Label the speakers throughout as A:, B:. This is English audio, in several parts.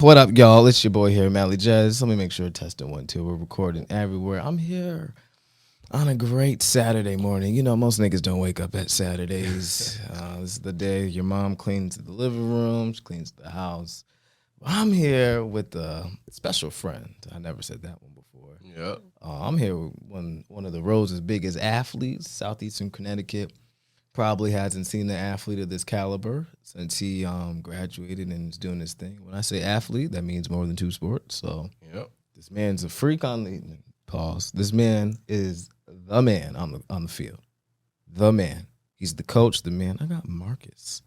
A: What up, y'all? It's your boy here, Mally Jazz. Let me make sure testing 1, 2. We're recording everywhere. I'm here on a great Saturday morning. You know, most niggas don't wake up at Saturdays. This is the day your mom cleans the living room, she cleans the house. I'm here with a special friend. I never said that one before.
B: Yep.
A: I'm here with one of the road's biggest athletes, Southeastern Connecticut. Probably hasn't seen an athlete of this caliber since he graduated and is doing this thing. When I say athlete, that means more than 2 sports. So
B: Yep.
A: this man's a freak on the pause. This man is the man on the field. The man. He's the coach, the man. I got Marcus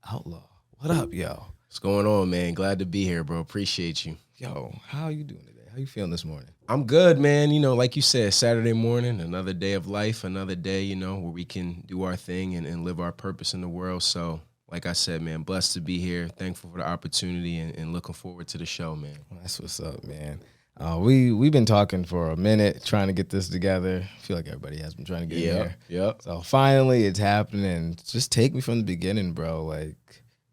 A: Outlaw. What up, yo?
B: What's going on, man? Glad to be here, bro. Appreciate you.
A: Yo, how you doing today? How you feeling this morning?
B: I'm good, man. You know, like you said, Saturday morning, another day of life, another day, where we can do our thing and live our purpose in the world. So, like I said, man, blessed to be here. Thankful for the opportunity and looking forward to the show, man.
A: That's what's up, man. We've been talking for a minute trying to get this together. I feel like everybody has been trying to get here.
B: Yep.
A: So finally it's happening. Just take me from the beginning, bro. Like,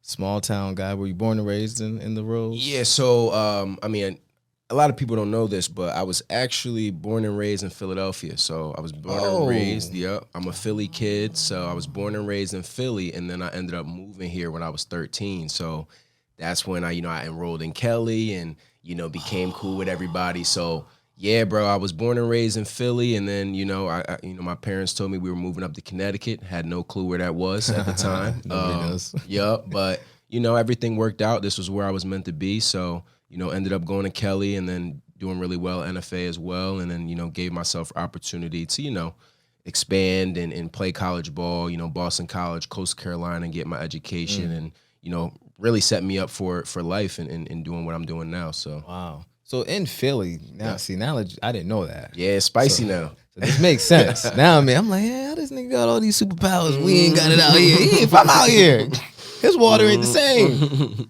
A: small town guy. Were you born and raised in the Rose?
B: Yeah, so, a lot of people don't know this, but I was actually born and raised in Philadelphia. So I was born and raised, I'm a Philly kid. So I was born and raised in Philly, and then I ended up moving here when I was 13. So that's when I enrolled in Kelly and, became cool with everybody. So yeah, bro, I was born and raised in Philly, and then, my parents told me we were moving up to Connecticut. Had no clue where that was at the time.
A: Nobody knows.
B: Yep, but, everything worked out. This was where I was meant to be. So, ended up going to Kelly and then doing really well at NFA as well. And then, gave myself opportunity to, expand and play college ball, Boston College, Coastal Carolina, and get my education and, really set me up for life and doing what I'm doing now. So
A: Wow. So in Philly, now I didn't know that.
B: yeah, it's spicy now.
A: So this makes sense. Now I'm like, how this nigga got all these superpowers? We ain't got it out here. He ain't from out here. His water ain't the same.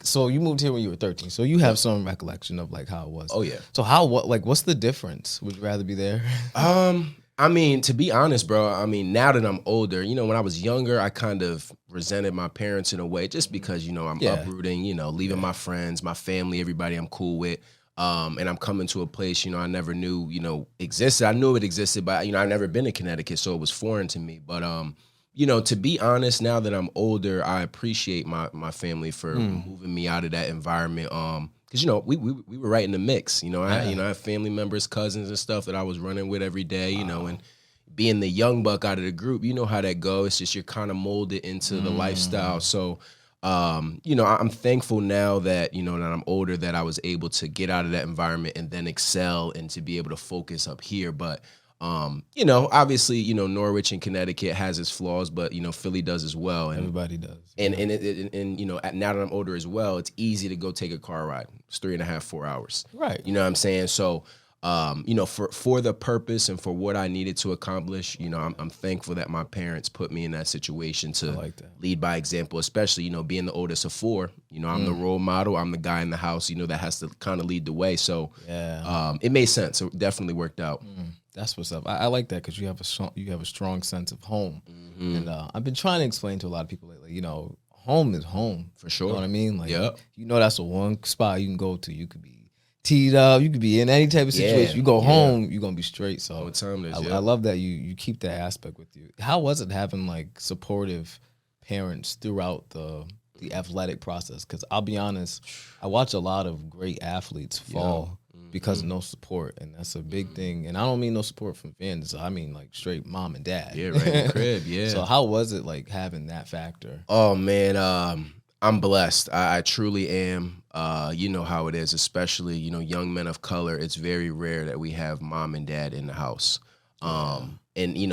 A: So you moved here when you were 13. So you have some recollection of like how it was.
B: Oh yeah.
A: So what's the difference? Would you rather be there?
B: To be honest, bro, now that I'm older, when I was younger, I kind of resented my parents in a way just because, I'm uprooting, leaving my friends, my family, everybody I'm cool with. And I'm coming to a place, I never knew, existed. I knew it existed, but, I've never been to Connecticut, so it was foreign to me. But, to be honest, now that I'm older, I appreciate my family for moving me out of that environment. Because, we were right in the mix. I have family members, cousins and stuff that I was running with every day, and being the young buck out of the group, you know how that goes. It's just you're kind of molded into the lifestyle. So, I'm thankful now that, that I'm older, that I was able to get out of that environment and then excel and to be able to focus up here. But obviously, Norwich and Connecticut has its flaws, but, Philly does as well. And
A: Everybody does.
B: And now that I'm older as well, it's easy to go take a car ride. It's 3.5, 4 hours.
A: Right.
B: You know what I'm saying? So, for the purpose and for what I needed to accomplish, I'm thankful that my parents put me in that situation to lead by example, especially, being the oldest of 4. I'm the role model. I'm the guy in the house, that has to kind of lead the way. So it made sense. It definitely worked out.
A: That's what's up. I like that because you have a strong sense of home, and I've been trying to explain to a lot of people lately. Home is home
B: For sure.
A: You know what I mean? Like, that's the one spot you can go to. You could be teed up. You could be in any type of situation. You go home, you're gonna be straight. So
B: what time it is,
A: I love that you keep that aspect with you. How was it having like supportive parents throughout the athletic process? Because I'll be honest, I watch a lot of great athletes fall. Because of no support, and that's a big thing. And I don't mean no support from fans. I mean like straight mom and dad.
B: Yeah, right in the crib, yeah.
A: So how was it like having that factor?
B: Oh, man, I'm blessed. I truly am. You know how it is, especially, young men of color. It's very rare that we have mom and dad in the house. And,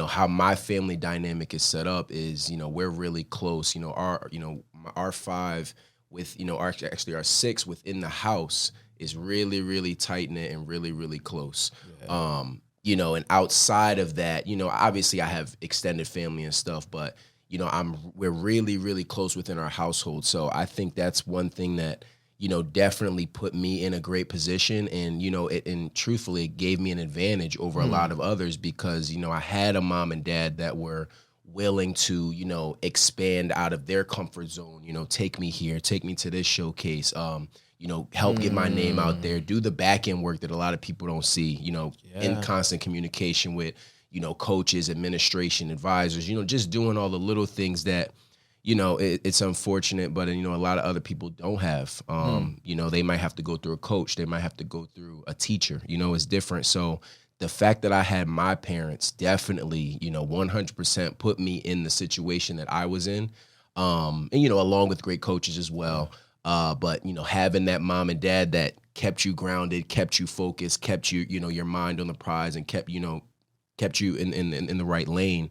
B: how my family dynamic is set up is, we're really close. Our 5 with, our 6 within the house is really, really tight-knit and really, really close. Yeah. And outside of that, obviously I have extended family and stuff, but, we're really, really close within our household. So I think that's one thing that, definitely put me in a great position. And, and truthfully, it gave me an advantage over a lot of others because, I had a mom and dad that were willing to, expand out of their comfort zone, take me here, take me to this showcase, help get my name out there, do the back end work that a lot of people don't see, in constant communication with, coaches, administration, advisors, just doing all the little things that, it's unfortunate, but, a lot of other people don't have. They might have to go through a coach. They might have to go through a teacher. It's different. So the fact that I had my parents definitely, 100% put me in the situation that I was in, and, along with great coaches as well. But, having that mom and dad that kept you grounded, kept you focused, kept you, your mind on the prize, and kept you in the right lane.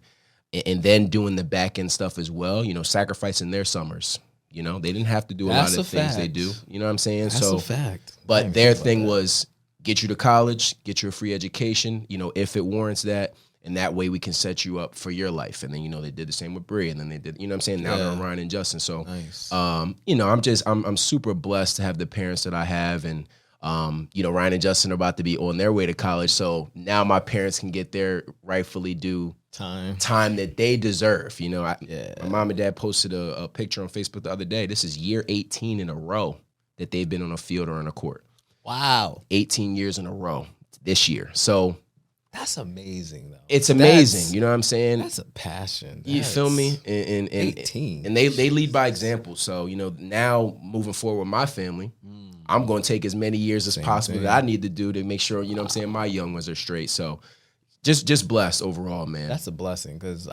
B: And then doing the back end stuff as well, sacrificing their summers. They didn't have to do a lot of things they do. You know what I'm saying?
A: That's a fact.
B: But their thing was get you to college, get you a free education, if it warrants that. And that way we can set you up for your life. And then, they did the same with Bree. And then they did, now they're on Ryan and Justin. So,
A: nice.
B: I'm super blessed to have the parents that I have. And, Ryan and Justin are about to be on their way to college. So now my parents can get their rightfully due time that they deserve. My mom and dad posted a picture on Facebook the other day. This is year 18 in a row that they've been on a field or on a court.
A: Wow.
B: 18 years in a row this year. So
A: that's amazing, though.
B: It's amazing. You know what I'm saying?
A: That's a passion.
B: You feel me? And
A: 18.
B: And they lead by example. So, now moving forward with my family, I'm going to take as many years as possible that I need to do to make sure, my young ones are straight. So just blessed overall, man.
A: That's a blessing because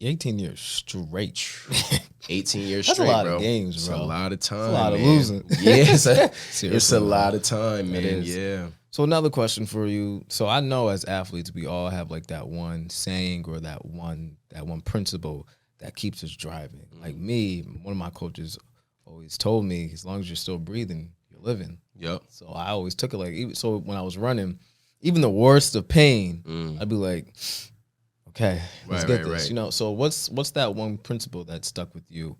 A: 18 years straight.
B: 18 years
A: That's
B: straight,
A: a lot
B: bro.
A: of games, bro.
B: It's a lot of time.
A: It's a lot of
B: man.
A: losing.
B: Yeah, it's a lot of time, man. Yeah.
A: So another question for you. So I know as athletes, we all have like that one saying or that one principle that keeps us driving. Like me, one of my coaches always told me, as long as you're still breathing, you're living.
B: Yep.
A: So I always took it like, so when I was running, even the worst of pain, I'd be like, okay, let's get this.
B: Right.
A: So what's that one principle that stuck with you,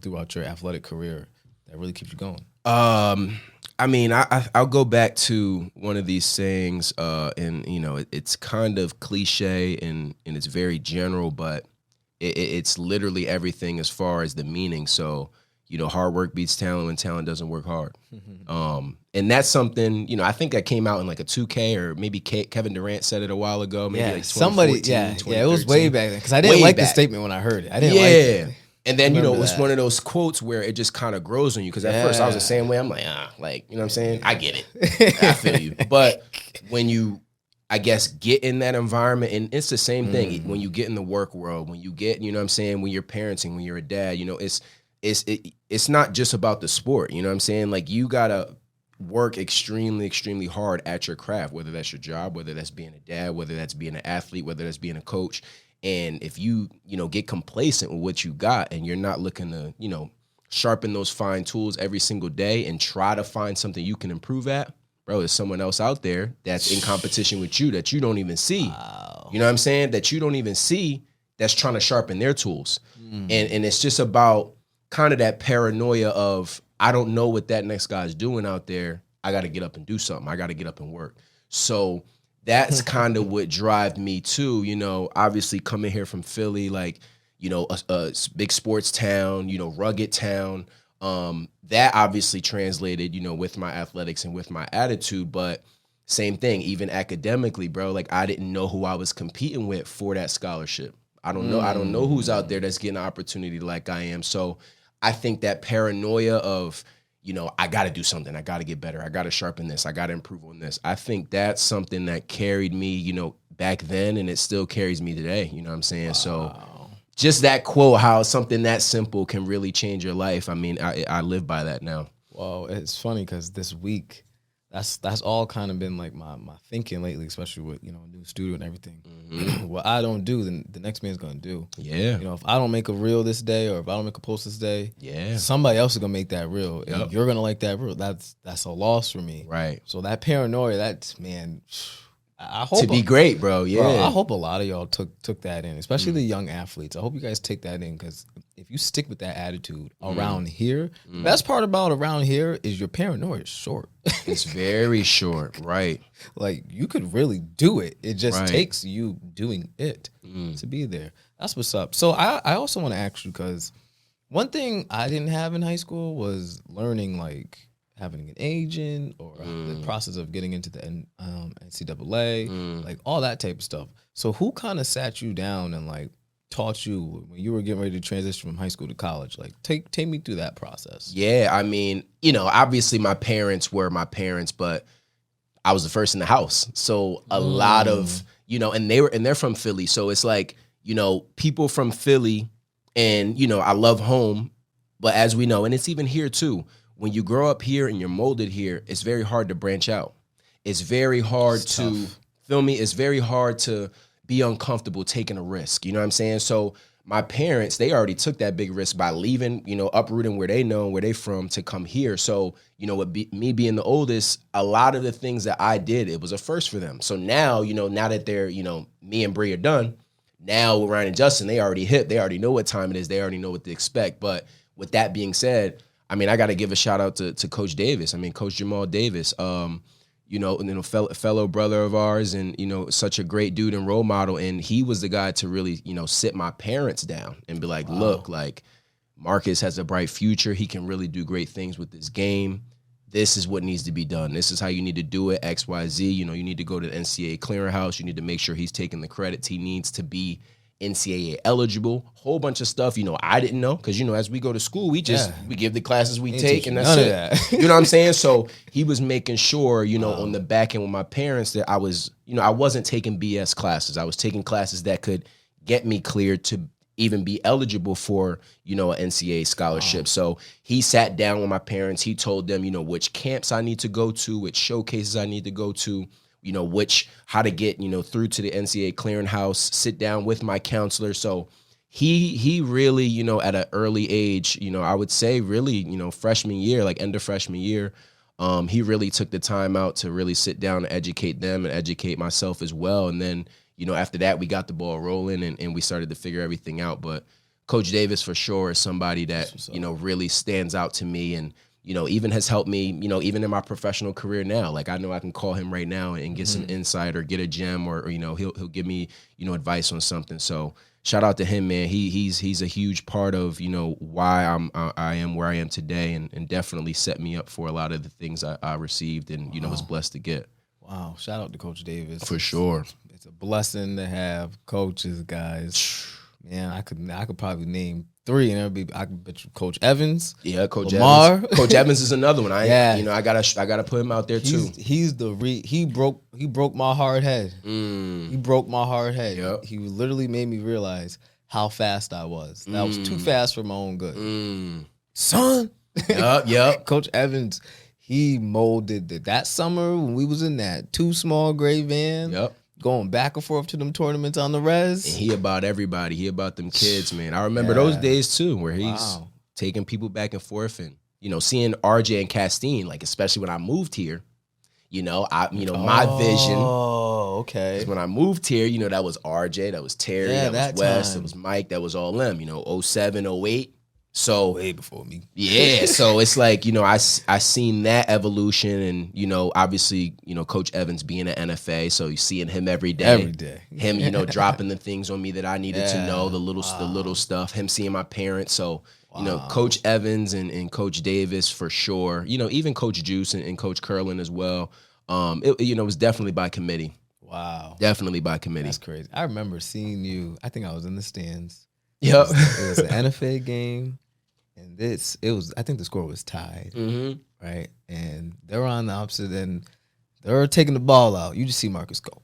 A: throughout your athletic career that really keeps you going?
B: I'll go back to one of these sayings, and it's kind of cliche and it's very general, but it's literally everything as far as the meaning. So, hard work beats talent when talent doesn't work hard. And that's something, I think that came out in like a 2K or maybe Kevin Durant said it a while ago. Maybe like 2014,
A: it was way back then because I didn't like the statement when I heard it. I didn't like it.
B: And then, it was one of those quotes where it just kind of grows on you. Because at first I was the same way. I'm like, you know what I'm saying? I get it. I feel you. But when you, I guess, get in that environment, and it's the same thing. When you get in the work world, when you get, when you're parenting, when you're a dad, it's not just about the sport. You know what I'm saying? Like, you got to work extremely, extremely hard at your craft, whether that's your job, whether that's being a dad, whether that's being an athlete, whether that's being a coach. And if you, get complacent with what you got and you're not looking to, sharpen those fine tools every single day and try to find something you can improve at, bro, there's someone else out there that's in competition with you that you don't even see.
A: Wow.
B: You know what I'm saying? That you don't even see that's trying to sharpen their tools. And it's just about kind of that paranoia of, I don't know what that next guy's doing out there. I got to get up and do something. I got to get up and work. So that's kind of what drive me too, obviously coming here from Philly, like, a big sports town, rugged town. That obviously translated, with my athletics and with my attitude, but same thing, even academically, bro, like I didn't know who I was competing with for that scholarship. I don't know who's out there that's getting an opportunity like I am. So I think that paranoia of, I got to do something. I got to get better. I got to sharpen this. I got to improve on this. I think that's something that carried me, back then, and it still carries me today. You know what I'm saying? Wow. So just that quote, how something that simple can really change your life. I mean, I live by that now.
A: Well, it's funny because this week, that's all kind of been like my thinking lately, especially with, new studio and everything. What I don't do, then the next man's going to do.
B: Yeah.
A: If I don't make a reel this day or if I don't make a post this day, somebody else is going to make that reel. And you're going to like that reel. That's a loss for me.
B: Right.
A: So that paranoia, man, I hope
B: to be great, bro. Yeah.
A: Bro, I hope a lot of y'all took that in, especially the young athletes. I hope you guys take that in, because if you stick with that attitude around here, the best part about around here is your paranoia is short.
B: It's very short, right?
A: Like, you could really do it. It just
B: Right.
A: takes you doing it to be there. That's what's up. So I also want to ask you, because one thing I didn't have in high school was learning, like, having an agent, or the process of getting into the NCAA, like all that type of stuff. So who kind of sat you down and like taught you when you were getting ready to transition from high school to college? Like, take me through that process.
B: Yeah, I mean, obviously my parents were my parents, but I was the first in the house. So a lot of, and they're from Philly. So it's like, people from Philly, and, I love home, but as we know, and it's even here too, when you grow up here and you're molded here, it's very hard to branch out. It's very hard to, feel me? It's very hard to be uncomfortable taking a risk. You know what I'm saying? So my parents, they already took that big risk by leaving, uprooting where they know, where they from, to come here. So, with me being the oldest, a lot of the things that I did, it was a first for them. So now, now that they're, me and Bree are done, now with Ryan and Justin, they already hit. They already know what time it is. They already know what to expect. But with that being said, I mean, I got to give a shout out to Coach Davis. I mean, Coach Jamal Davis, fellow brother of ours, and, such a great dude and role model. And he was the guy to really, sit my parents down and be like, look, like, Marcus has a bright future. He can really do great things with this game. This is what needs to be done. This is how you need to do it, X, Y, Z. You need to go to the NCAA clearinghouse. You need to make sure he's taking the credits he needs to be NCAA eligible, whole bunch of stuff, I didn't know, because, as we go to school, we give the classes we take, and that's it.
A: That.
B: You know what I'm saying? So he was making sure, on the back end with my parents, that I was, I wasn't taking BS classes. I was taking classes that could get me cleared to even be eligible for, an NCAA scholarship. So he sat down with my parents. He told them, which camps I need to go to, which showcases I need to go to, how to get, through to the NCAA clearinghouse, sit down with my counselor. So he really, at an early age, I would say really, freshman year, like end of freshman year, he really took the time out to really sit down and educate them and educate myself as well. And then, after that, we got the ball rolling and we started to figure everything out. But Coach Davis, for sure, is somebody that, really stands out to me, and, even has helped me, even in my professional career now. Like, I know I can call him right now and get some insight or get a gem, or he'll give me, advice on something. So shout out to him, man. He's a huge part of, why I am where I am today, and definitely set me up for a lot of the things I received and, was blessed to get.
A: Wow. Shout out to Coach Davis.
B: For sure.
A: It's a blessing to have coaches, guys. Man, I could probably name 3, and I could bet you Coach Evans.
B: Yeah, Coach
A: Lamar.
B: Evans. Coach Evans is another one. I gotta put him out there too.
A: He broke my hard head. He broke my hard head.
B: Yep.
A: He literally made me realize how fast I was. That was too fast for my own good. Son.
B: Yep.
A: Coach Evans, he molded that summer when we was in that 2 small gray van.
B: Yep.
A: Going back and forth to them tournaments on the res.
B: And he about everybody. He about them kids, man. I remember those days too, where he's taking people back and forth, and seeing RJ and Castine, like, especially when I moved here. My vision.
A: Oh, okay.
B: When I moved here, that was RJ, that was Terry, that was Wes, that was Mike, that was all them. 07, 08. So
A: way before me.
B: Yeah. So it's like, I seen that evolution, and, obviously, Coach Evans being an NFA. So you seeing him every day.
A: Every day.
B: Him, dropping the things on me that I needed to know, the little stuff, him seeing my parents. So, Coach Evans and Coach Davis for sure, even Coach Juice and Coach Curlin as well. It was definitely by committee.
A: Wow.
B: Definitely by committee.
A: That's crazy. I remember seeing you. I think I was in the stands.
B: Yep.
A: It was an NFA game. And I think the score was tied, right? And they were on the opposite end. They were taking the ball out. You just see Marcus go.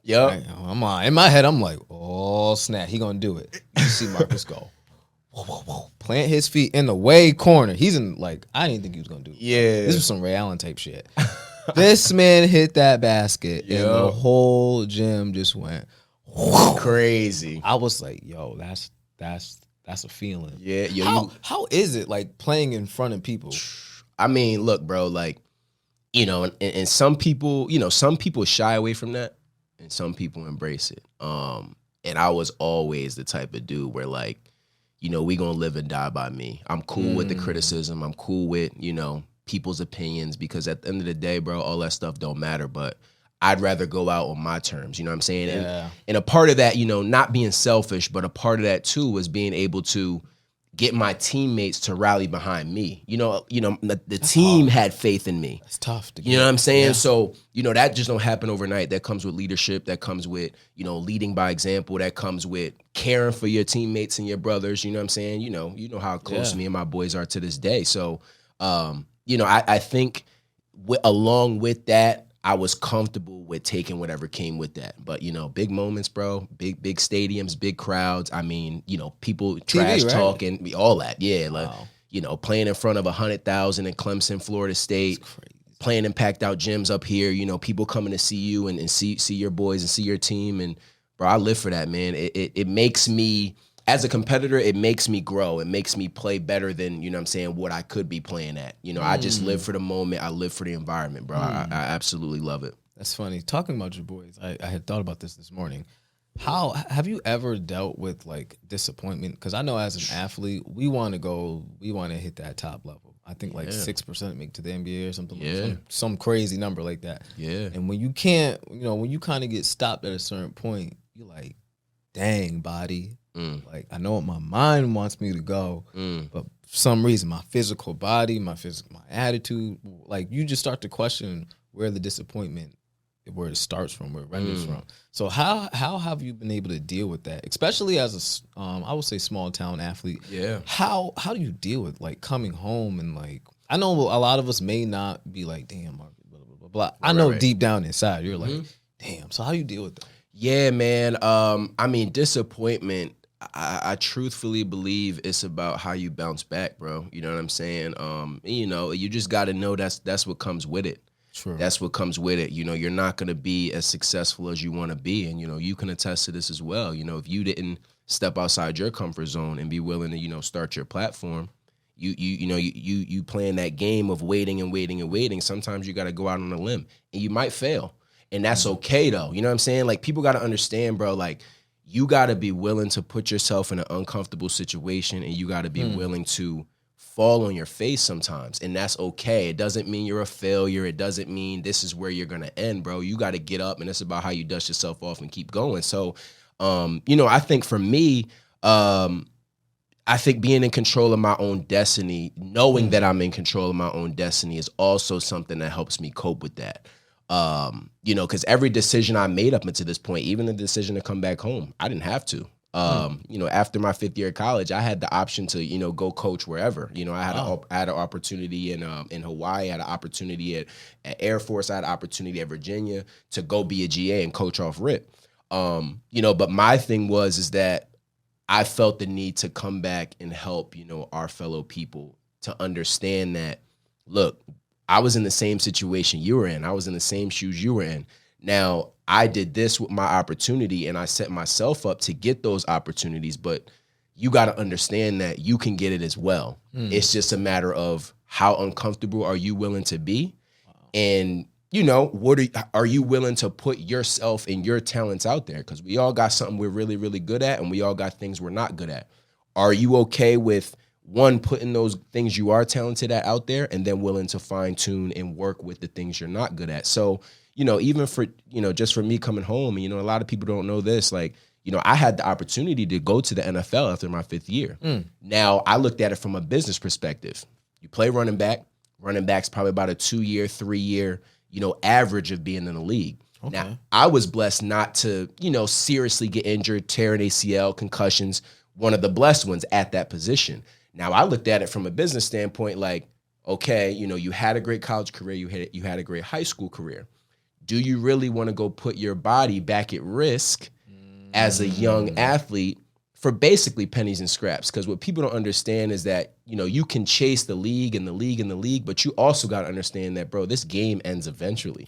B: Yep.
A: Right? In my head, I'm like, oh, snap. He going to do it. You see Marcus go. Whoa, whoa, whoa. Plant his feet in the way corner. He's in, like, I didn't think he was going to do it.
B: Yeah.
A: This was some Ray Allen type shit. This man hit that basket, and the whole gym just went
B: crazy.
A: I was like, yo, that's a feeling.
B: Yeah.
A: How is it like playing in front of people?
B: I mean, look, bro, like, and some people, some people shy away from that. and some people embrace it. And I was always the type of dude where like, you know, we gonna live and die by me. I'm cool with the criticism. I'm cool with, you know, people's opinions, because at the end of the day, bro, all that stuff don't matter. But I'd rather go out on my terms. You know what I'm saying?
A: Yeah.
B: And a part of that, you know, not being selfish, but a part of that too was being able to get my teammates to rally behind me. You know, the team had faith in me.
A: It's tough to get.
B: You know what I'm saying? Yeah. So, you know, that just don't happen overnight. That comes with leadership. That comes with, you know, leading by example. That comes with caring for your teammates and your brothers. You know what I'm saying? You know how close me and my boys are to this day. So, you know, I think along with that, I was comfortable with taking whatever came with that. But, you know, big moments, bro, big stadiums, big crowds. I mean, you know, people trash talking, all that. Yeah. Wow. Like, you know, playing in front of 100,000 in Clemson, Florida State, playing in packed out gyms up here, you know, people coming to see you and see your boys and see your team. And, bro, I live for that, man. It makes me, as a competitor, it makes me grow. It makes me play better than, you know what I'm saying, what I could be playing at. You know, I just live for the moment. I live for the environment, bro. I absolutely love it.
A: That's funny. Talking about your boys, I had thought about this morning. How have you ever dealt with like disappointment? Because I know as an athlete, we want to hit that top level. I think like 6% make to the NBA or something.
B: Yeah.
A: Some crazy number like that.
B: Yeah.
A: And when you can't, you know, when you kind of get stopped at a certain point, you're like, dang, body. Like, I know what my mind wants me to go, but for some reason, my physical body, my attitude, like, you just start to question where the disappointment, where it starts from, where it renders from. So how have you been able to deal with that, especially as a, I would say, small town athlete?
B: Yeah.
A: How do you deal with like coming home and like, I know a lot of us may not be like, damn, blah, blah, blah, blah. I know deep down inside, you're like, damn. So how do you deal with that?
B: Yeah, man. I mean, disappointment, I truthfully believe it's about how you bounce back, bro. You know what I'm saying? You know, you just got to know that's what comes with it.
A: True.
B: That's what comes with it. You know, you're not going to be as successful as you want to be. And, you know, you can attest to this as well. You know, if you didn't step outside your comfort zone and be willing to, you know, start your platform, you playing that game of waiting and waiting and waiting. Sometimes you got to go out on a limb and you might fail. And that's okay, though. You know what I'm saying? Like, people got to understand, bro, like, you got to be willing to put yourself in an uncomfortable situation, and you got to be willing to fall on your face sometimes, and that's okay. It doesn't mean you're a failure. It doesn't mean this is where you're going to end, bro. You got to get up, and it's about how you dust yourself off and keep going. So, you know, I think for me, I think being in control of my own destiny, knowing that I'm in control of my own destiny is also something that helps me cope with that. You know, because every decision I made up until this point, even the decision to come back home, I didn't have to. You know, after my 5th year of college, I had the option to, you know, go coach wherever. You know, I had an opportunity in Hawaii, I had an opportunity at Air Force, I had an opportunity at Virginia to go be a GA and coach off rip. You know, but my thing is that I felt the need to come back and help, you know, our fellow people to understand that, look, I was in the same situation you were in. I was in the same shoes you were in. Now, I did this with my opportunity, and I set myself up to get those opportunities, but you got to understand that you can get it as well. It's just a matter of how uncomfortable are you willing to be? And, you know, what are you willing to put yourself and your talents out there? Because we all got something we're really, really good at, and we all got things we're not good at. Are you okay with one, putting those things you are talented at out there, and then willing to fine tune and work with the things you're not good at? So, you know, even for, you know, just for me coming home, and, you know, a lot of people don't know this, like, you know, I had the opportunity to go to the NFL after my 5th year. Now, I looked at it from a business perspective. You play running back's probably about a 2-year, 3-year, you know, average of being in the league. Okay. Now, I was blessed not to, you know, seriously get injured, tear an ACL, concussions, one of the blessed ones at that position. Now, I looked at it from a business standpoint, like, okay, you know, you had a great college career, you had a great high school career. Do you really want to go put your body back at risk as a young athlete for basically pennies and scraps? Because what people don't understand is that, you know, you can chase the league and the league and the league, but you also got to understand that, bro, this game ends eventually.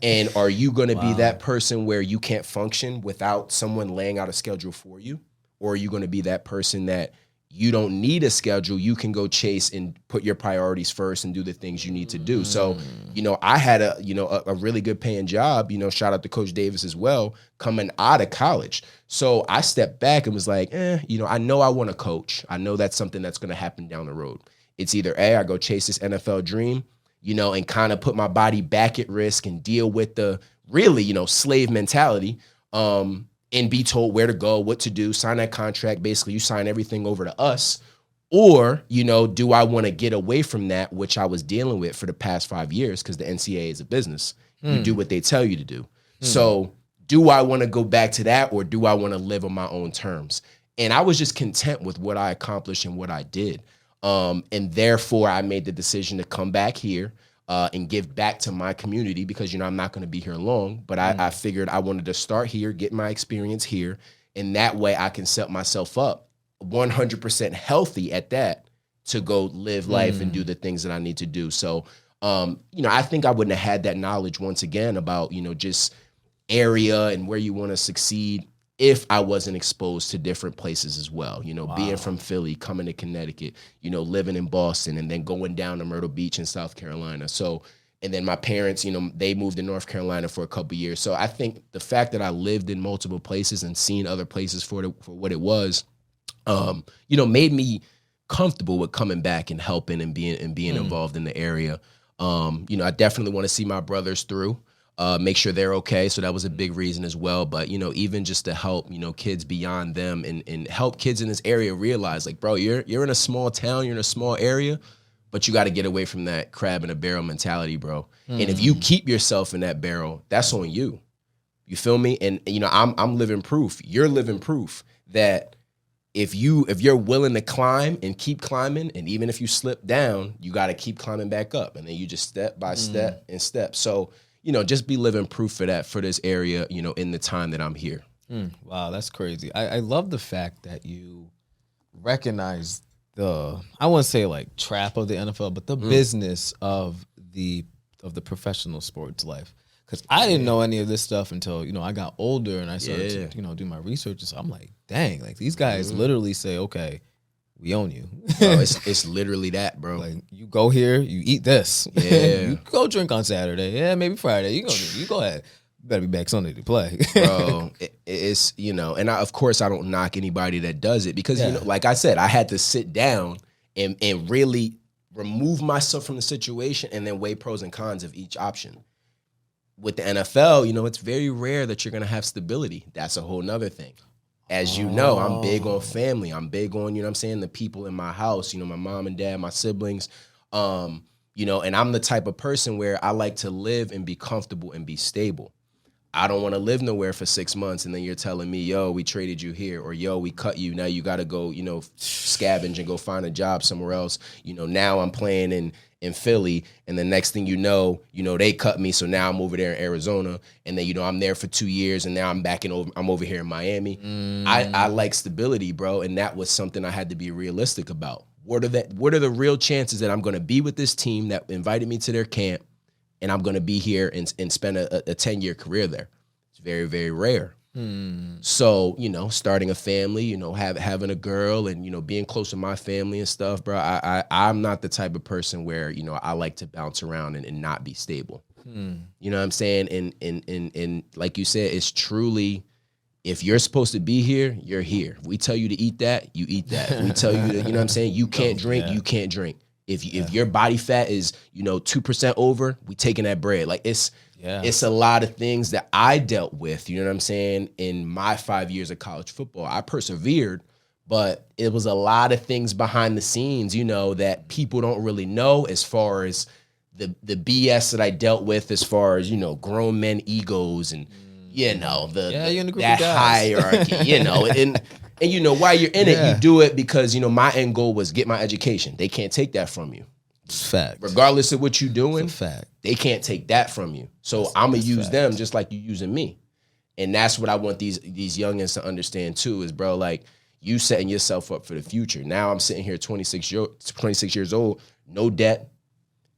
B: And are you going to be that person where you can't function without someone laying out a schedule for you? Or are you going to be that person that you don't need a schedule. You can go chase and put your priorities first and do the things you need to do. So, I had a really good paying job, shout out to Coach Davis as well, coming out of college. So I stepped back and was like, I know I want to coach. I know that's something that's going to happen down the road. It's either I go chase this NFL dream, and kind of put my body back at risk and deal with the really, slave mentality, and be told where to go, what to do, sign that contract. Basically, you sign everything over to us. Or, do I want to get away from that, which I was dealing with for the past 5 years, because the NCAA is a business. You do what they tell you to do. So do I want to go back to that, or do I want to live on my own terms? And I was just content with what I accomplished and what I did. And therefore, I made the decision to come back here and give back to my community, because, I'm not going to be here long. But I figured I wanted to start here, get my experience here, and that way I can set myself up 100% healthy at that to go live life and do the things that I need to do. So, I think I wouldn't have had that knowledge once again about, just area and where you want to succeed if I wasn't exposed to different places as well. Being from Philly, coming to Connecticut, living in Boston, and then going down to Myrtle Beach in South Carolina. So, and then my parents, they moved to North Carolina for a couple years. So I think the fact that I lived in multiple places and seen other places for what it was, made me comfortable with coming back and helping and being involved in the area. I definitely want to see my brothers through. Make sure they're okay. So that was a big reason as well. But, even just to help, kids beyond them and help kids in this area realize, like, bro, you're in a small town, you're in a small area, but you got to get away from that crab in a barrel mentality, bro. And if you keep yourself in that barrel, that's on you. You feel me? And, I'm living proof. You're living proof that if you're willing to climb and keep climbing, and even if you slip down, you got to keep climbing back up. And then you just step by step and step. So, just be living proof for that, for this area, in the time that I'm here.
A: Wow, that's crazy. I love the fact that you recognize I wouldn't say like trap of the NFL, but the business of the professional sports life. Because I didn't know any of this stuff until, I got older and I started to, do my research. So I'm like, dang, like these guys literally say, okay, we own you.
B: Bro, it's literally that, bro.
A: Like, you go here, you eat this.
B: Yeah.
A: You go drink on Saturday. Yeah, maybe Friday. You go ahead. Better be back Sunday to play.
B: Bro, it's, and of course I don't knock anybody that does it, because, like I said, I had to sit down and really remove myself from the situation and then weigh pros and cons of each option. With the NFL, it's very rare that you're going to have stability. That's a whole nother thing. As you know, I'm big on family. I'm big on, the people in my house, my mom and dad, my siblings, and I'm the type of person where I like to live and be comfortable and be stable. I don't want to live nowhere for 6 months and then you're telling me, yo, we traded you here, or yo, we cut you. Now you got to go, scavenge and go find a job somewhere else. Now I'm playing in Philly, and the next thing they cut me, so now I'm over there in Arizona, and then I'm there for 2 years, and now I'm over here in Miami. I like stability, bro, and that was something I had to be realistic about. What are the real chances that I'm going to be with this team that invited me to their camp, and I'm going to be here and spend a 10-year career there? It's very, very rare. So, starting a family, having a girl and, being close to my family and stuff, bro, I'm not the type of person where, I like to bounce around and not be stable. You know what I'm saying? And like you said, it's truly, if you're supposed to be here, you're here. If we tell you to eat that, you eat that. If we tell you to, you know what I'm saying, you can't drink, you can't drink. If your body fat is, 2% over, we taking that bread. Like, it's a lot of things that I dealt with, you know what I'm saying, in my 5 years of college football. I persevered, but it was a lot of things behind the scenes, that people don't really know, as far as the BS that I dealt with, as far as, grown men egos and, that hierarchy, and while you're in it, you do it because, my end goal was get my education. They can't take that from you.
A: It's fact.
B: Regardless of what you're doing,
A: it's a fact.
B: They can't take that from you. So I'm going to use them just like you using me. And that's what I want these youngins to understand too, is, bro, like, you setting yourself up for the future. Now I'm sitting here 26 years old, no debt,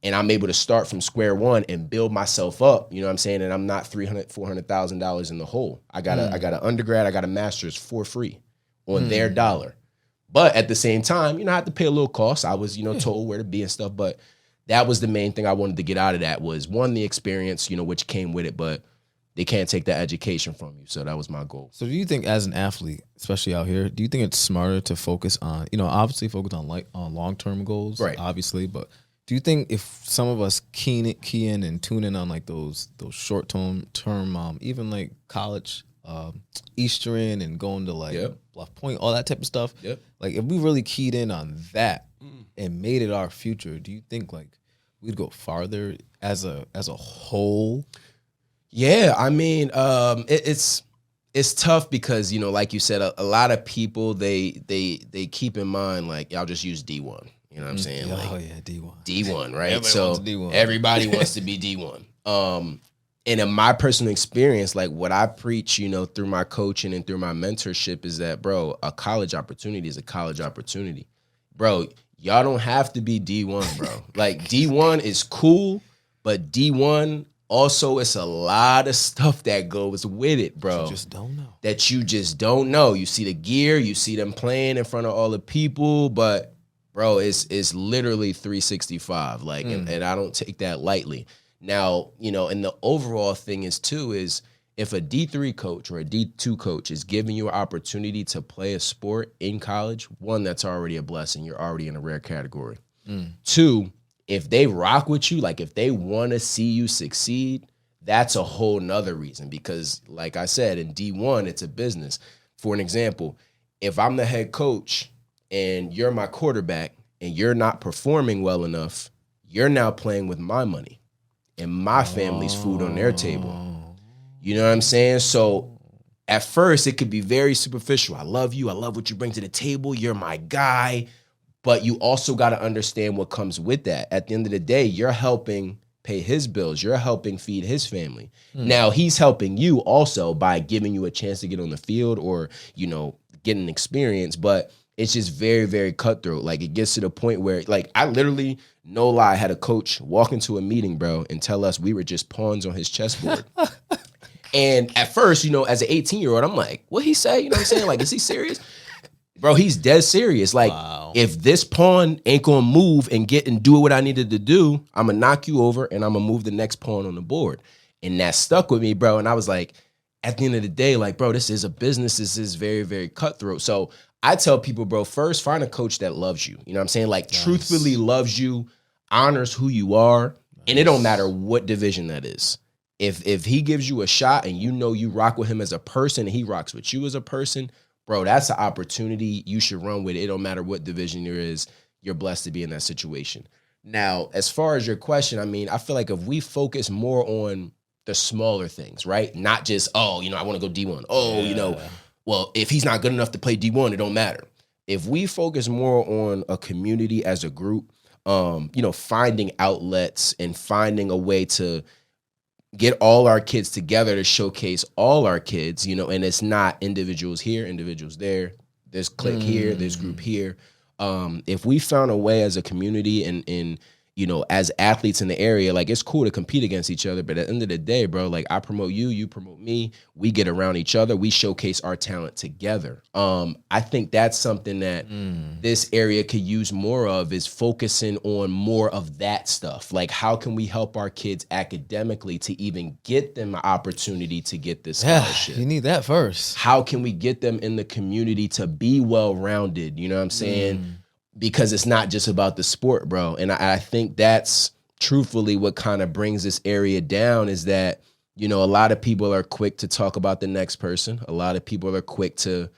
B: and I'm able to start from square one and build myself up, you know what I'm saying? And I'm not $300,000, $400,000 in the hole. I got an undergrad, I got a master's for free on their dollar. But at the same time, I had to pay a little cost. I was, told where to be and stuff. But that was the main thing I wanted to get out of that was, one, the experience, which came with it. But they can't take that education from you. So that was my goal.
A: So do you think as an athlete, especially out here, do you think it's smarter to focus on, obviously focus on on long-term goals,
B: right?
A: Obviously, but do you think if some of us key in and tune in on like those short-term, even like college, Eastern and going to like Bluff Point, all that type of stuff, like if we really keyed in on that and made it our future, do you think like we'd go farther as a whole?
B: Yeah, I mean, it's tough because, like you said, a lot of people, they keep in mind, like, I'll just use D1. You know what I'm saying?
A: D1.
B: D1, right?
A: Everybody
B: everybody wants to be D1. And in my personal experience, like what I preach, through my coaching and through my mentorship is that, bro, a college opportunity is a college opportunity. Bro, y'all don't have to be D1, bro. Like D1 is cool, but D1 also, it's a lot of stuff that goes with it, bro.
A: You just don't know.
B: That you just don't know. You see the gear, you see them playing in front of all the people, but bro, it's literally 365. Like, and I don't take that lightly. Now, and the overall thing is if a D3 coach or a D2 coach is giving you an opportunity to play a sport in college, one, that's already a blessing. You're already in a rare category. Two, if they rock with you, like if they want to see you succeed, that's a whole nother reason. Because like I said, in D1, it's a business. For an example, if I'm the head coach and you're my quarterback and you're not performing well enough, you're now playing with my money and my family's food on their table. You know what I'm saying? So at first, it could be very superficial. I love you. I love what you bring to the table. You're my guy. But you also got to understand what comes with that. At the end of the day, you're helping pay his bills. You're helping feed his family. Now, he's helping you also by giving you a chance to get on the field or, get an experience. But it's just very, very cutthroat. Like, it gets to the point where, like, I literally, no lie, had a coach walk into a meeting, bro, and tell us we were just pawns on his chessboard. And at first, as an 18-year-old, I'm like, what he say? You know what I'm saying? Like, is he serious? Bro, he's dead serious. Like, if this pawn ain't gonna move and do what I needed to do, I'm gonna knock you over and I'm gonna move the next pawn on the board. And that stuck with me, bro. And I was like, at the end of the day, like, bro, this is a business. This is very, very cutthroat. So I tell people, bro, first find a coach that loves you. You know what I'm saying? Like, truthfully loves you, honors who you are. And it don't matter what division that is. If he gives you a shot and you rock with him as a person and he rocks with you as a person, bro, that's an opportunity you should run with. It don't matter what division there is. You're blessed to be in that situation. Now, as far as your question, I mean, I feel like if we focus more on the smaller things, right? Not just, I want to go D1. Well, if he's not good enough to play D1, it don't matter. If we focus more on a community as a group, finding outlets and finding a way to get all our kids together to showcase all our kids, and it's not individuals here, individuals there, there's clique here, there's group here. If we found a way as a community and as athletes in the area, like, it's cool to compete against each other, but at the end of the day, bro, like, I promote you, you promote me, we get around each other, we showcase our talent together. I think that's something that this area could use more of, is focusing on more of that stuff. Like, how can we help our kids academically to even get them an opportunity to get this scholarship?
A: You need that first.
B: How can we get them in the community to be well-rounded? You know what I'm saying? Because it's not just about the sport, bro. And I think that's truthfully what kind of brings this area down, is that, a lot of people are quick to talk about the next person. A lot of people are quick to,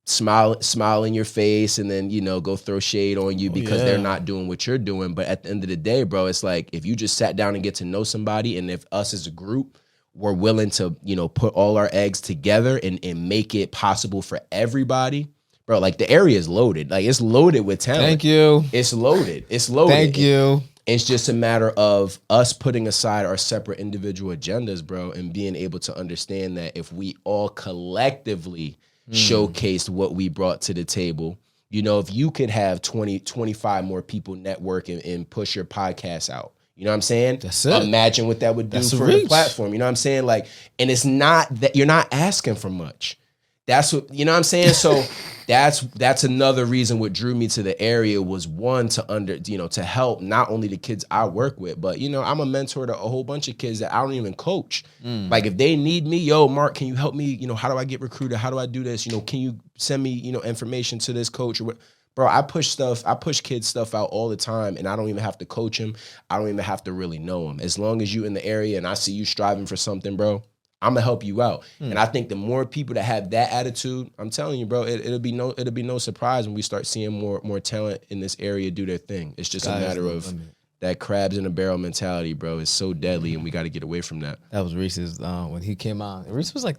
B: smile in your face and then, go throw shade on you because they're not doing what you're doing. But at the end of the day, bro, it's like, if you just sat down and get to know somebody, and if us as a group were willing to, put all our eggs together and make it possible for everybody, bro, like, the area is loaded. Like, it's loaded with talent.
A: Thank you.
B: It's loaded. It's loaded.
A: Thank you.
B: It's just a matter of us putting aside our separate individual agendas, bro, and being able to understand that if we all collectively showcased what we brought to the table, if you could have 20, 25 more people network and push your podcast out, you know what I'm saying?
A: That's it.
B: Imagine what that would do for the platform. You know what I'm saying? Like, and it's not that you're not asking for much. That's what, you know what I'm saying? So that's another reason what drew me to the area was one to help not only the kids I work with, but I'm a mentor to a whole bunch of kids that I don't even coach. Like if they need me, yo, Mark, can you help me? How do I get recruited? How do I do this? Can you send me, information to this coach or what? Bro, I push kids stuff out all the time, and I don't even have to coach them. I don't even have to really know them. As long as you in the area and I see you striving for something, bro, I'm gonna help you out. And I think the more people that have that attitude, I'm telling you, bro, it'll be no surprise when we start seeing more talent in this area do their thing. It's just a matter of that crabs in a barrel mentality, bro. It's so deadly, and we got to get away from that.
A: That was Reese's when he came on. Reese was like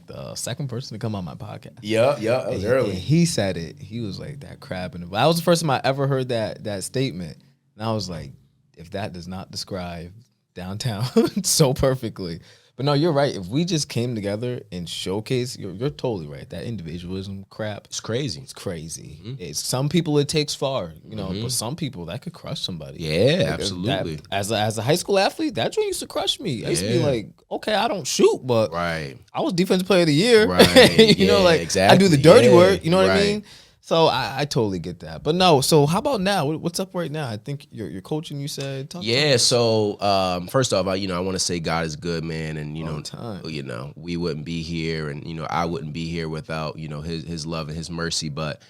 A: the second person to come on my podcast.
B: Yeah, that was early.
A: And he said it. He was like, that crab in the barrel. That was the first time I ever heard that statement. And I was like, if that does not describe downtown so perfectly. But no, you're right. If we just came together and showcase, you're totally right. That individualism crap,
B: it's crazy.
A: It's crazy. It's some people it takes far, but some people that could crush somebody.
B: Yeah, absolutely.
A: As a high school athlete, that joint used to crush me. I used to be like, okay, I don't shoot, but I was defensive player of the year. Right. Exactly. I do the dirty work. You know what I mean? So I totally get that. But no, so how about now? What's up right now? I think you're coaching, you said.
B: So first off, I want to say God is good, man, and we wouldn't be here, and I wouldn't be here without his love and his mercy. But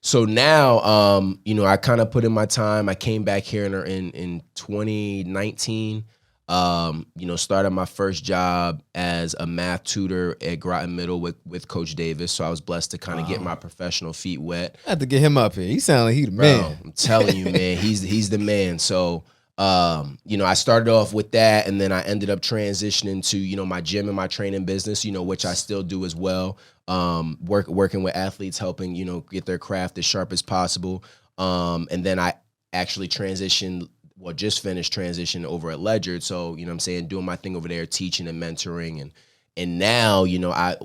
B: so now I kind of put in my time. I came back here in 2019. Started my first job as a math tutor at Groton Middle with Coach Davis. So I was blessed to kind of get my professional feet wet.
A: I have to get him up here. He sounds like he the man.
B: I'm telling you, man, he's the man. So, I started off with that, and then I ended up transitioning to, my gym and my training business, which I still do as well. Working with athletes, helping, get their craft as sharp as possible. And then I actually just finished transition over at Ledger. So, doing my thing over there, teaching and mentoring. And now,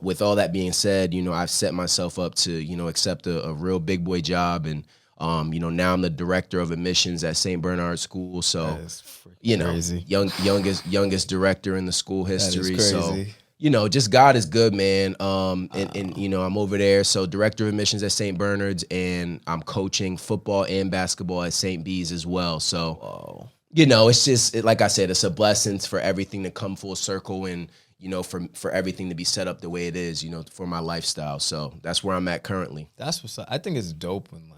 B: with all that being said, I've set myself up to, accept a real big boy job. And, now I'm the director of admissions at St. Bernard School. So,
A: crazy.
B: youngest director in the school history.
A: That is crazy.
B: So, just God is good, man. And I'm over there. So director of admissions at St. Bernard's, and I'm coaching football and basketball at St. B's as well. So, it's just, like I said, it's a blessing for everything to come full circle and, for everything to be set up the way it is, for my lifestyle. So that's where I'm at currently.
A: That's what's up. I think it's dope when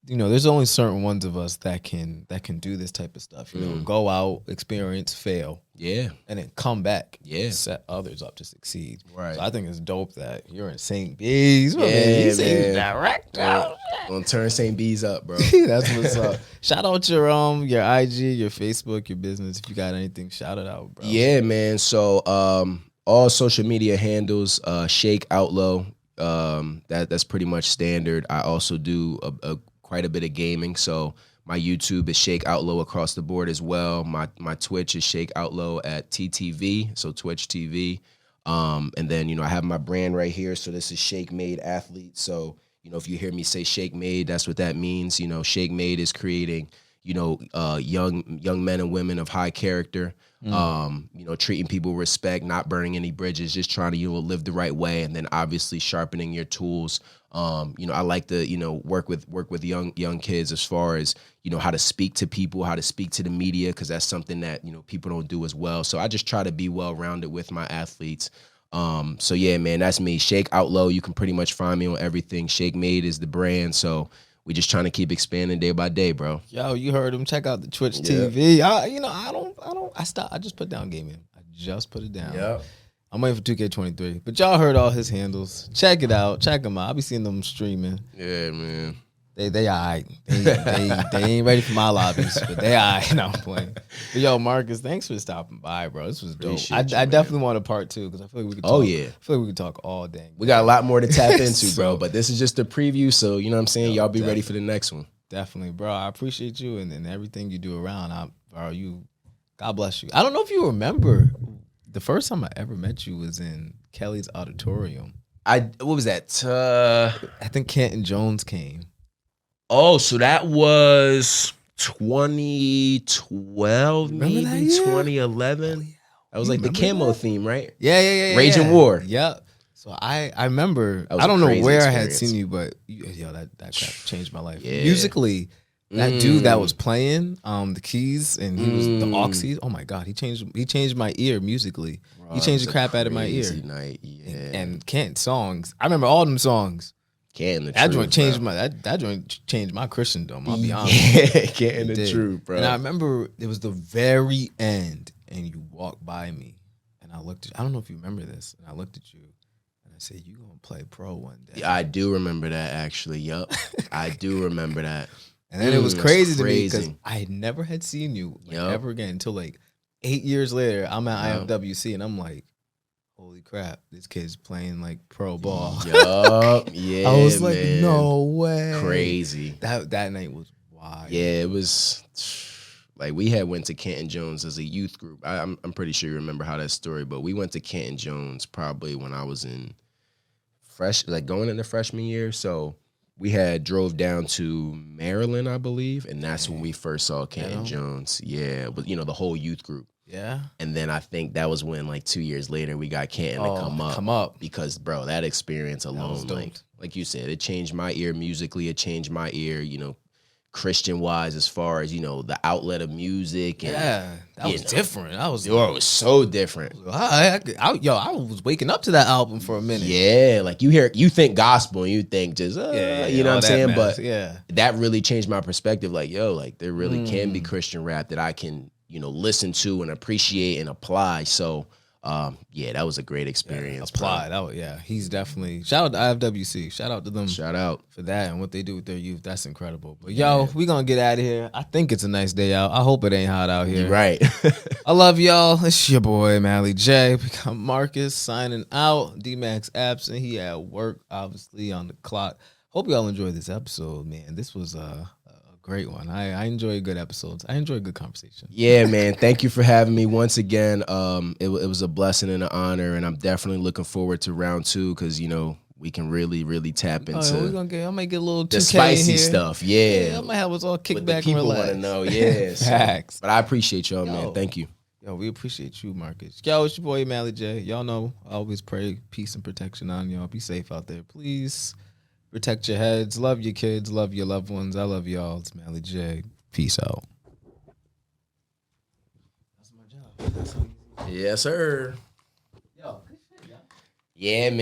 A: there's only certain ones of us that can do this type of stuff. Go out, experience, fail, and then come back, set others up to succeed.
B: Right.
A: So I think it's dope that you're in St. B's.
B: He's
A: a director.
B: Gonna turn St. B's up, bro.
A: That's what's up. Shout out your IG, your Facebook, your business. If you got anything, shout it out, bro.
B: Yeah, man. So all social media handles, Shake Outlaw. That's pretty much standard. I also do quite a bit of gaming, so my YouTube is Shake Outlaw across the board as well. My Twitch is Shake Outlaw at TTV, so Twitch TV. And then I have my brand right here. So this is Shake Made Athlete. So if you hear me say Shake Made, that's what that means. Shake Made is creating young men and women of high character. Treating people with respect, not burning any bridges, just trying to, live the right way. And then obviously sharpening your tools. I like to, work with young kids as far as, how to speak to people, how to speak to the media, because that's something that, people don't do as well. So I just try to be well-rounded with my athletes. So yeah, man, that's me. Shake Outlaw. You can pretty much find me on everything. Shake Made is the brand. So we just trying to keep expanding day by day, bro.
A: Yo, you heard him. Check out the Twitch TV. I just put down gaming. I just put it down.
B: Yeah.
A: I'm waiting for 2K23. But y'all heard all his handles. Check it out. Check them out. I be seeing them streaming.
B: Yeah, man.
A: They all right. They ain't ready for my lobbies, but they all right. No, I'm playing. But yo, Marcus, thanks for stopping by, bro. This was dope. I definitely want a part 2 because I feel like we could talk.
B: Oh, yeah.
A: I feel like we could talk all day.
B: We got a lot more to tap into, bro. But this is just a preview, so you know what I'm saying? Y'all be ready for the next one.
A: Definitely, bro. I appreciate you and everything you do around. God bless you. I don't know if you remember, the first time I ever met you was in Kelly's auditorium.
B: What was that?
A: I think Canton Jones came.
B: Oh, so that was 2012, maybe 2011. That was like the camo theme, right?
A: Yeah.
B: Raging War.
A: Yep. So I remember,
B: That was
A: I don't
B: a
A: know
B: crazy
A: where I had
B: experience.
A: seen you, but yo, that crap changed my life.
B: Yeah.
A: Musically, that dude that was playing the keys and he was the aux keys. Oh my God, he changed my ear musically.
B: Bro,
A: He
B: it
A: changed
B: was
A: the
B: a
A: crap out of my ear.
B: crazy night. Yeah.
A: And Kent songs. I remember all them songs.
B: Can't the
A: That
B: truth,
A: joint changed
B: bro.
A: that joint changed my Christendom. I'll be honest.
B: Yeah, can't the
A: Did.
B: truth, bro.
A: And I remember it was the very end, and you walked by me, and I looked at. I don't know if you remember this, and I looked at you, and I said, "You gonna play pro one day?"
B: Yeah, I do remember that actually. Yup, I do remember that.
A: And then it was crazy to me because
B: crazy.
A: I never had seen you
B: Yup.
A: ever again until like 8 years later. I'm at
B: Yup.
A: IFWC, and I'm like, "Holy crap, this kid's playing like pro ball."
B: Yup, yeah.
A: I was like,
B: man.
A: "No way!"
B: Crazy.
A: That night was wild.
B: Yeah, it was like we had went to Canton Jones as a youth group. I'm pretty sure you remember how that story, but we went to Canton Jones probably when I was in going into freshman year. So we had drove down to Maryland, I believe, and that's when we first saw Canton Jones. Yeah, but the whole youth group.
A: Yeah.
B: And then I think that was when, like 2 years later, we got Canton to come up. Because, bro, that experience alone, like you said, it changed my ear musically. It changed my ear, Christian-wise, as far as, the outlet of music. And,
A: that was different.
B: It was so different.
A: I was waking up to that album for a minute.
B: Yeah, like you think gospel and you think just, you know what I'm saying?
A: Matters.
B: But that really changed my perspective. Like, there really can be Christian rap that I can, listen to and appreciate and apply. So, that was a great experience.
A: He's definitely, shout out to IFWC. Shout out to them.
B: Shout out
A: for that and what they do with their youth. That's incredible. But we gonna get out of here. I think it's a nice day out. I hope it ain't hot out here.
B: You're right.
A: I love y'all. It's your boy Mally J. We got Marcus signing out. D-Max absent. He at work, obviously on the clock. Hope y'all enjoyed this episode, man. This was a great one. I enjoy good episodes. I enjoy good conversation.
B: Yeah, man. Thank you for having me once again. It was a blessing and an honor, and I'm definitely looking forward to round 2 because we can really, really tap into.
A: I might get a little 2K
B: the spicy
A: in here.
B: stuff. Yeah,
A: I might have us all kick
B: but
A: back
B: the people
A: and relax.
B: want to know. Yeah,
A: Facts.
B: But I appreciate y'all, man. Thank you.
A: Yo, we appreciate you, Marcus. Yo, it's your boy Mally J. Y'all know I always pray peace and protection on y'all. Be safe out there, please. Protect your heads. Love your kids. Love your loved ones. I love y'all. It's Mally J. Peace out. That's my job.
B: Yes, sir. Yo, good shit, y'all. Yeah, man.